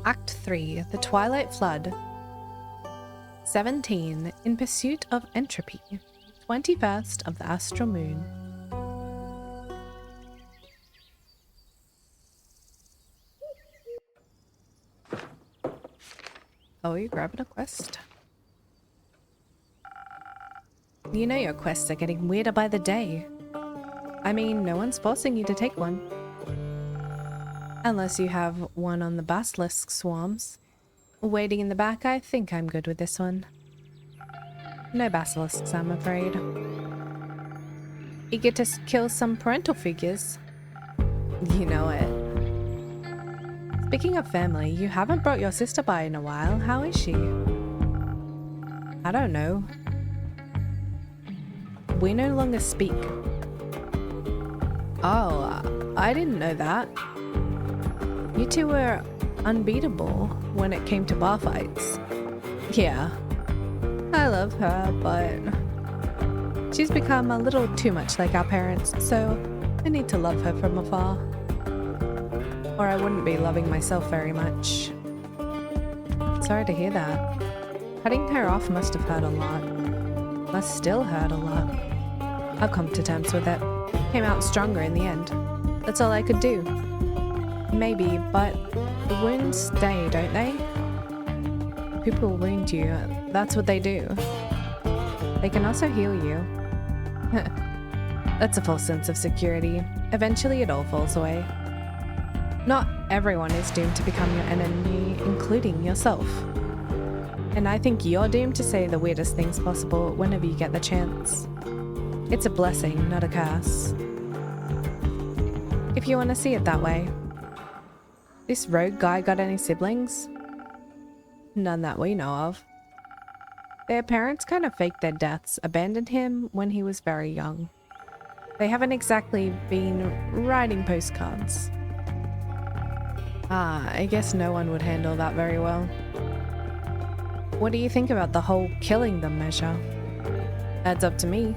Act 3, The Twilight Flood. 17, In Pursuit of Entropy. 21st of the Astral Moon. Oh, you grabbing a quest? You know your quests are getting weirder by the day. I mean, no one's forcing you to take one. Unless you have one on the basilisk swarms. Waiting in the back, I think I'm good with this one. No basilisks, I'm afraid. Eager to kill some parental figures? You know it. Speaking of family, you haven't brought your sister by in a while. How is she? I don't know. We no longer speak. Oh, I didn't know that. You two were unbeatable when it came to bar fights. Yeah, I love her, but she's become a little too much like our parents, so I need to love her from afar. Or I wouldn't be loving myself very much. Sorry to hear that. Cutting her off must have hurt a lot. Must still hurt a lot. I'll come to terms with it. Came out stronger in the end. That's all I could do. Maybe, but the wounds stay, don't they? People wound you, that's what they do. They can also heal you. That's a false sense of security. Eventually it all falls away. Not everyone is doomed to become your enemy, including yourself. And I think you're doomed to say the weirdest things possible whenever you get the chance. It's a blessing, not a curse. If you want to see it that way. This rogue guy got any siblings? None that we know of. Their parents kind of faked their deaths, abandoned him when he was very young. They haven't exactly been writing postcards. I guess no one would handle that very well. What do you think about the whole killing them measure? Adds up to me.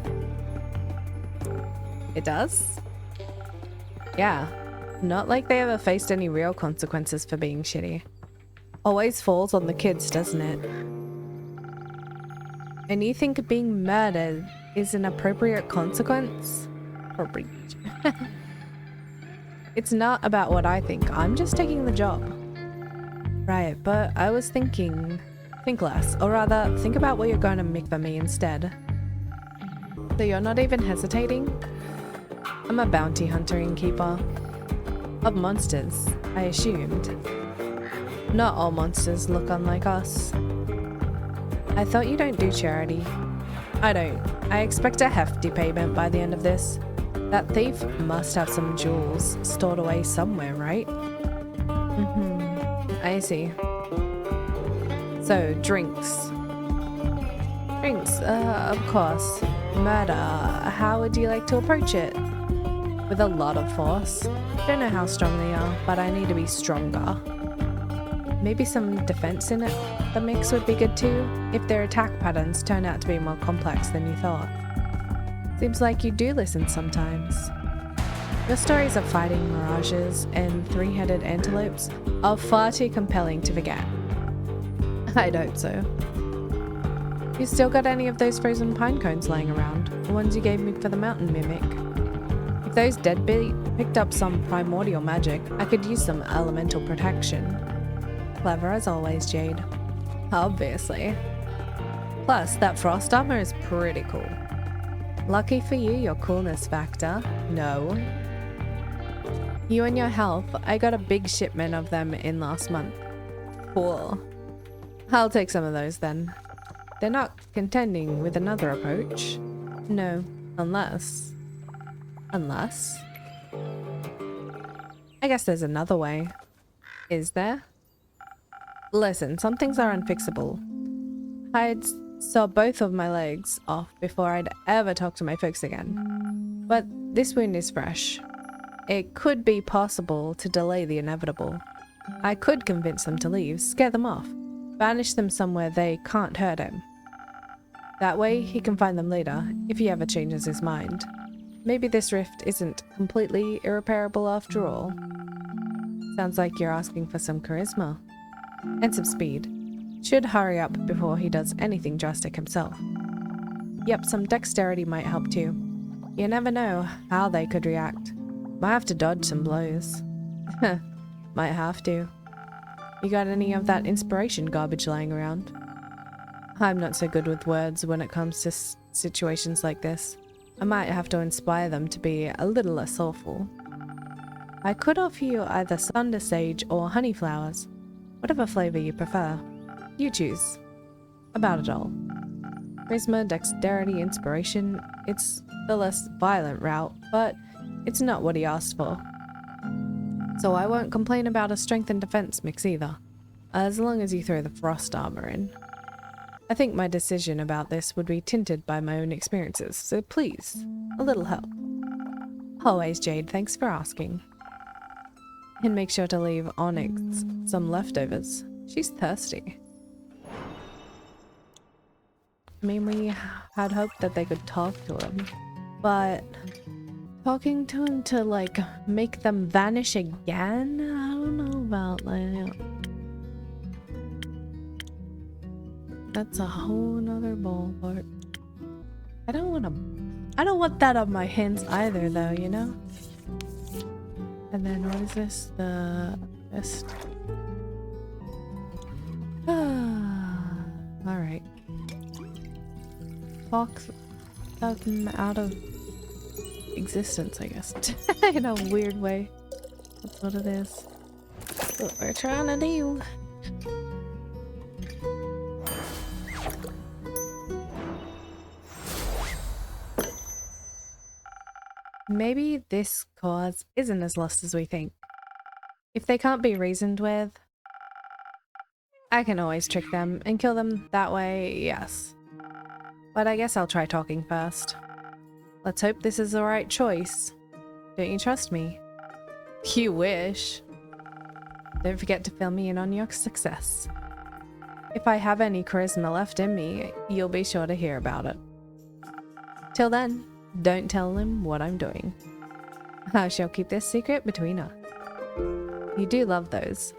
It does? Yeah. Not like they ever faced any real consequences for being shitty. Always falls on the kids, doesn't it? And you think being murdered is an appropriate consequence? Or breach? It's not about what I think, I'm just taking the job. Right, but I was thinking... Think less, or rather, think about what you're going to make for me instead. So you're not even hesitating? I'm a bounty hunter and keeper. Of monsters, I assumed. Not all monsters look unlike us. I thought you don't do charity. I don't. I expect a hefty payment by the end of this. That thief must have some jewels stored away somewhere, right? I see. So, drinks. Drinks, of course. Murder, how would you like to approach it? With a lot of force. Don't know how strong they are, but I need to be stronger. Maybe some defense in it. The mix would be good too, if their attack patterns turn out to be more complex than you thought. Seems like you do listen sometimes. Your stories of fighting mirages and three-headed antelopes are far too compelling to forget. I don't so. You still got any of those frozen pine cones lying around? The ones you gave me for the mountain mimic? If those deadbeat picked up some primordial magic, I could use some elemental protection. Clever as always, Jade. Obviously. Plus, that frost armor is pretty cool. Lucky for you, your coolness factor. No. You and your health, I got a big shipment of them in last month. Cool. I'll take some of those then. They're not contending with another approach. No, unless... Unless? I guess there's another way. Is there? Listen, some things are unfixable. I'd saw both of my legs off before I'd ever talk to my folks again. But this wound is fresh. It could be possible to delay the inevitable. I could convince them to leave, scare them off, banish them somewhere they can't hurt him. That way, he can find them later, if he ever changes his mind. Maybe this rift isn't completely irreparable after all. Sounds like you're asking for some charisma. And some speed. Should hurry up before he does anything drastic himself. Yep, some dexterity might help too. You never know how they could react. Might have to dodge some blows. Might have to. You got any of that inspiration garbage lying around? I'm not so good with words when it comes to situations like this. I might have to inspire them to be a little less soulful. I could offer you either thunder sage or honey flowers. Whatever flavor you prefer. You choose. About it all. Charisma, dexterity, inspiration. It's the less violent route, but it's not what he asked for. So I won't complain about a strength and defense mix either, as long as you throw the frost armor in. I think my decision about this would be tinted by my own experiences, so please, a little help. Always, Jade, thanks for asking. And make sure to leave Onyx some leftovers. She's thirsty. I mean, we had hoped that they could talk to him, but talking to him to, like, make them vanish again? I don't know about that. That's a whole nother ballpark. I don't want that on my hands either, though, you know? And then what is this? The best. Alright. Talk them out of existence, I guess. In a weird way. That's what it is. What we're trying to do. Maybe this cause isn't as lost as we think. If they can't be reasoned with, I can always trick them and kill them that way, yes. But I guess I'll try talking first. Let's hope this is the right choice. Don't you trust me? You wish. Don't forget to fill me in on your success. If I have any charisma left in me, you'll be sure to hear about it. Till then, don't tell him what I'm doing. I shall keep this secret between us. You do love those.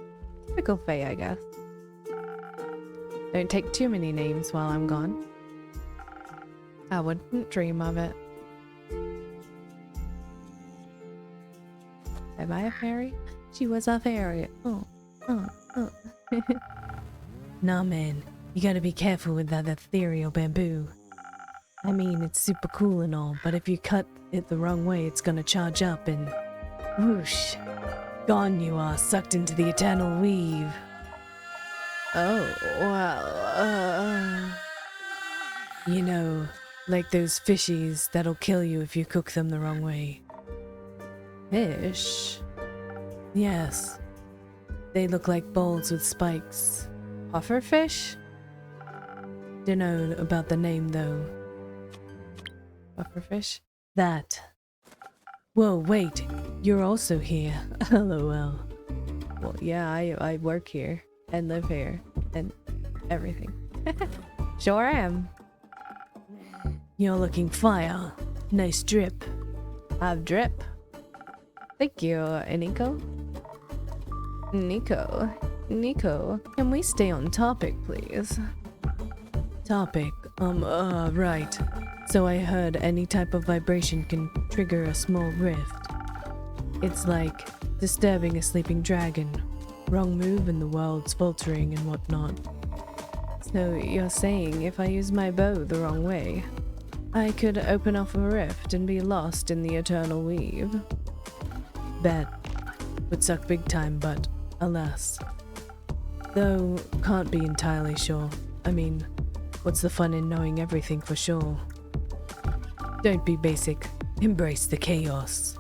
Typical Fae, I guess. Don't take too many names while I'm gone. I wouldn't dream of it. Am I a fairy? She was a fairy. Oh. Nah, man. You gotta be careful with that ethereal bamboo. I mean, it's super cool and all, but if you cut it the wrong way, it's gonna charge up and whoosh. Gone you are, sucked into the eternal weave. Oh, well, you know, like those fishies that'll kill you if you cook them the wrong way. Fish? Yes. They look like bowls with spikes. Pufferfish? Dunno about the name though. Pufferfish? That. Whoa, wait. You're also here. LOL. Well, yeah, I work here. And live here. And everything. Sure am. You're looking fire. Nice drip. I've drip. Thank you, Nico. Nico, can we stay on topic, please? Topic, right. So I heard any type of vibration can trigger a small rift. It's like disturbing a sleeping dragon. Wrong move and the world's faltering and whatnot. So you're saying if I use my bow the wrong way, I could open off a rift and be lost in the eternal weave? Bet. Would suck big time, but alas. Though, can't be entirely sure. I mean, what's the fun in knowing everything for sure? Don't be basic. Embrace the chaos.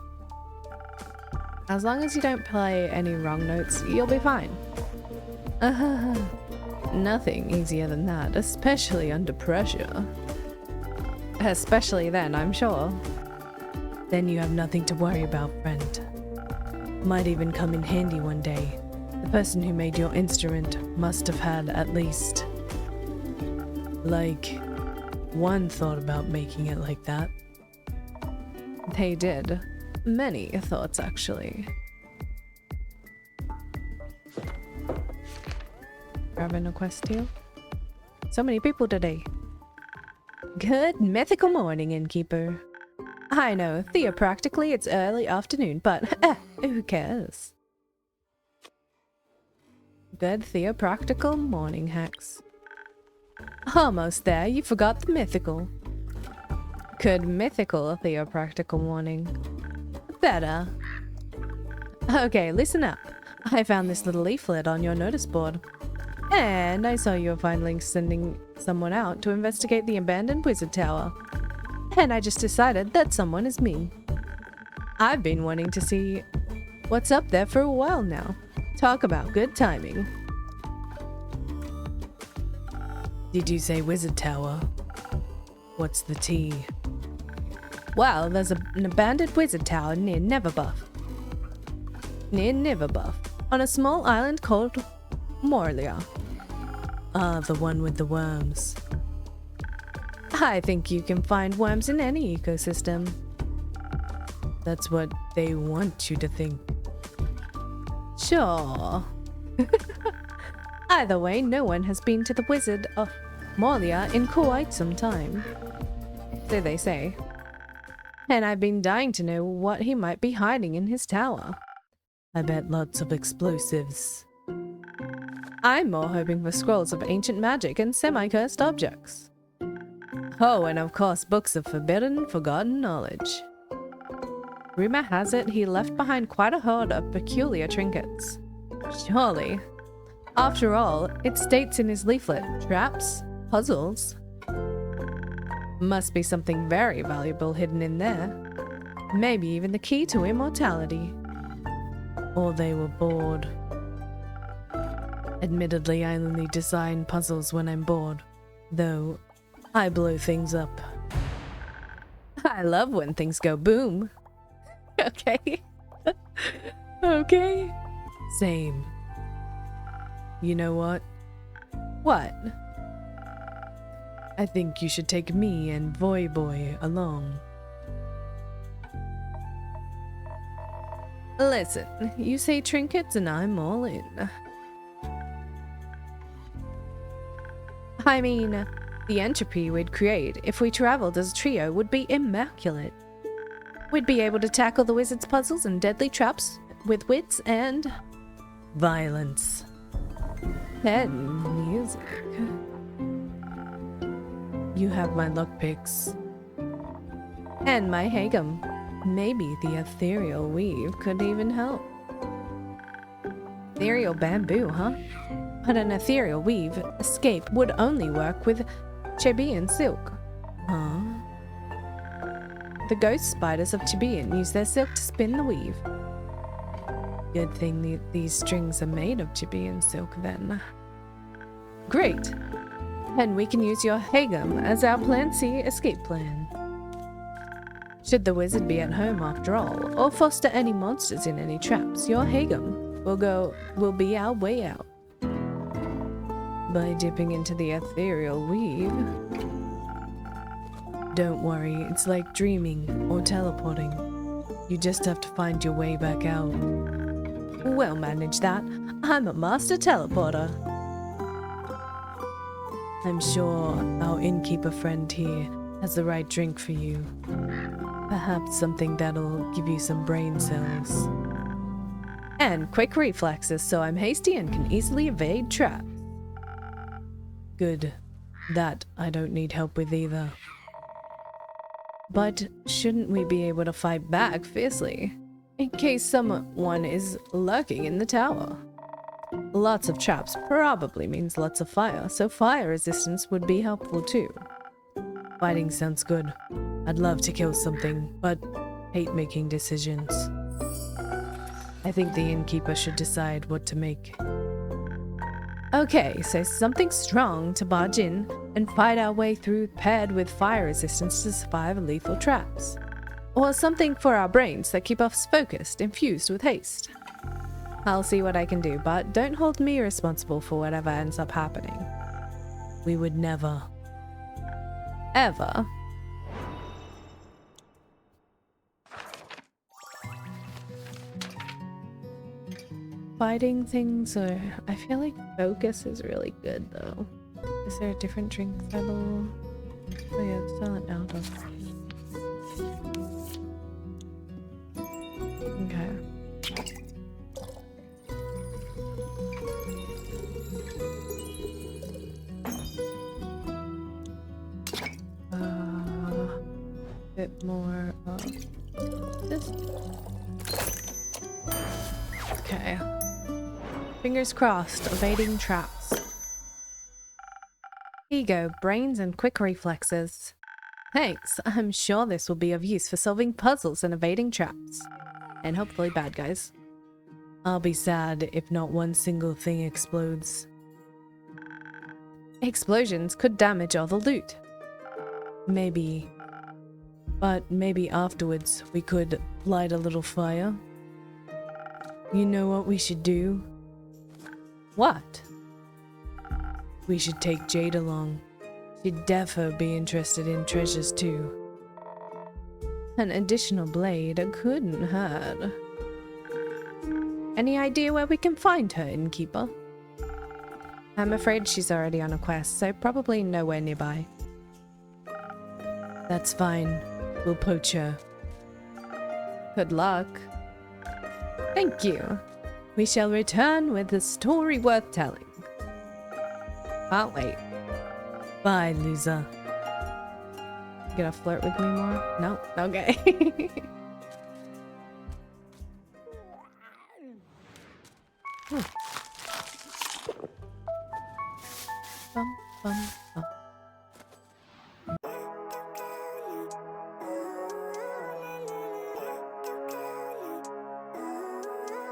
As long as you don't play any wrong notes, you'll be fine. Nothing easier than that, especially under pressure. Especially then, I'm sure. Then you have nothing to worry about, friend. Might even come in handy one day. The person who made your instrument must have had at least, like, one thought about making it like that. They did. Many thoughts, actually. Grabbing a quest here. So many people today. Good mythical morning, innkeeper. I know, theopractically it's early afternoon, but who cares? Good theopractical morning, Hex. Almost there, you forgot the mythical. Good mythical theopractical morning. Better. Okay, listen up. I found this little leaflet on your notice board. And I saw you were finally sending someone out to investigate the abandoned wizard tower. And I just decided that someone is me. I've been wanting to see what's up there for a while now. Talk about good timing. Did you say wizard tower? What's the tea? Well, there's an abandoned wizard tower near Neverbuff. On a small island called Morlia. Ah, the one with the worms. I think you can find worms in any ecosystem. That's what they want you to think. Sure. Either way, no one has been to the wizard of Morlia in quite some time. So they say. And I've been dying to know what he might be hiding in his tower. I bet lots of explosives. I'm more hoping for scrolls of ancient magic and semi-cursed objects. Oh, and of course books of forbidden, forgotten knowledge. Rumor has it he left behind quite a hoard of peculiar trinkets. Surely. After all, it states in his leaflet, traps, puzzles. Must be something very valuable hidden in there. Maybe even the key to immortality. Or they were bored. Admittedly, I only design puzzles when I'm bored. Though, I blow things up. I love when things go boom. Okay. Okay. Same. You know what? What? I think you should take me and Voy Boy along. Listen, you say trinkets and I'm all in. I mean, the entropy we'd create if we traveled as a trio would be immaculate. We'd be able to tackle the wizard's puzzles and deadly traps with wits and violence. And music. You have my lockpicks. And my Hagum. Maybe the ethereal weave could even help. Ethereal bamboo, huh? But an ethereal weave escape would only work with Chebian silk. Huh? The ghost spiders of Chebian use their silk to spin the weave. Good thing these strings are made of Chebian silk then. Great! And we can use your Hagum as our Plan C escape plan. Should the wizard be at home after all, or foster any monsters in any traps, your Hagum will be our way out. By dipping into the ethereal weave. Don't worry, it's like dreaming or teleporting. You just have to find your way back out. We'll manage that. I'm a master teleporter. I'm sure our innkeeper friend here has the right drink for you. Perhaps something that'll give you some brain cells. And quick reflexes, so I'm hasty and can easily evade traps. Good. That I don't need help with either. But shouldn't we be able to fight back fiercely? In case someone is lurking in the tower. Lots of traps probably means lots of fire, so fire resistance would be helpful too. Fighting sounds good. I'd love to kill something, but hate making decisions. I think the innkeeper should decide what to make. Okay, so something strong to barge in and fight our way through paired with fire resistance to survive lethal traps. Or something for our brains that keep us focused, infused with haste. I'll see what I can do, but don't hold me responsible for whatever ends up happening. We would never, ever. fighting things, or I feel like focus is really good though. Is there a different drink that'll... Oh yeah, it's silent now, don't okay. Bit more of this. Okay. Fingers crossed, evading traps. Here you go, brains and quick reflexes. Thanks, I'm sure this will be of use for solving puzzles and evading traps. And hopefully bad guys. I'll be sad if not one single thing explodes. Explosions could damage all the loot. Maybe. But maybe afterwards we could light a little fire. You know what we should do? What? We should take Jade along. She'd defo be interested in treasures too. An additional blade couldn't hurt. Any idea where we can find her, innkeeper? I'm afraid she's already on a quest, so probably nowhere nearby. That's fine. We'll poach her. Good luck. Thank you. We shall return with a story worth telling. Can't wait. Bye, loser. You gonna flirt with me more? No? Okay. Bum, bum.